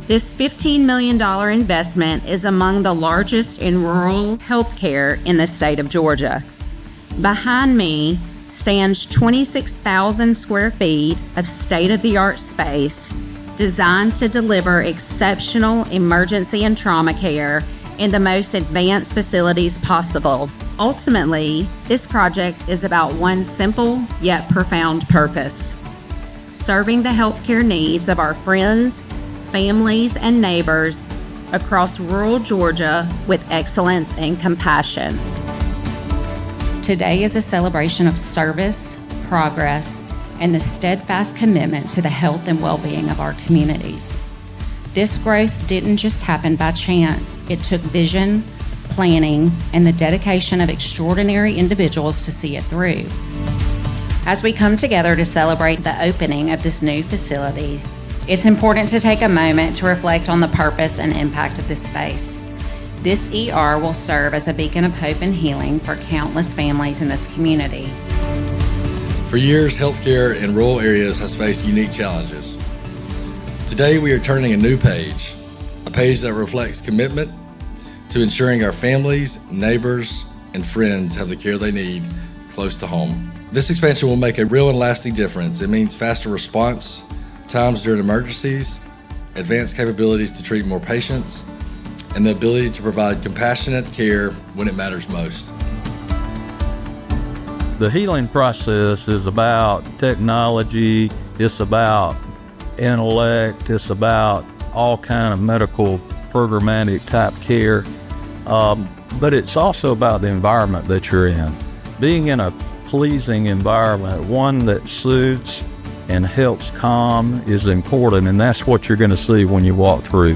This $15 million investment is among the largest in rural healthcare in the state of Georgia. Behind me stands 26,000 square feet of state-of-the-art space designed to deliver exceptional emergency and trauma care in the most advanced facilities possible. Ultimately, this project is about one simple yet profound purpose: serving the healthcare needs of our friends, families, and neighbors across rural Georgia with excellence and compassion. Today is a celebration of service, progress, and the steadfast commitment to the health and well-being of our communities. This growth didn't just happen by chance. It took vision, planning, and the dedication of extraordinary individuals to see it through. As we come together to celebrate the opening of this new facility, it's important to take a moment to reflect on the purpose and impact of this space. This ER will serve as a beacon of hope and healing for countless families in this community. For years, healthcare in rural areas has faced unique challenges. Today, we are turning a new page, a page that reflects commitment to ensuring our families, neighbors, and friends have the care they need close to home. This expansion will make a real and lasting difference. It means faster response times during emergencies, advanced capabilities to treat more patients, and the ability to provide compassionate care when it matters most. The healing process is about technology, it's about intellect, it's about all kind of medical programmatic type care, but it's also about the environment that you're in. Being in a pleasing environment, one that soothes and helps calm, is important, and that's what you're going to see when you walk through.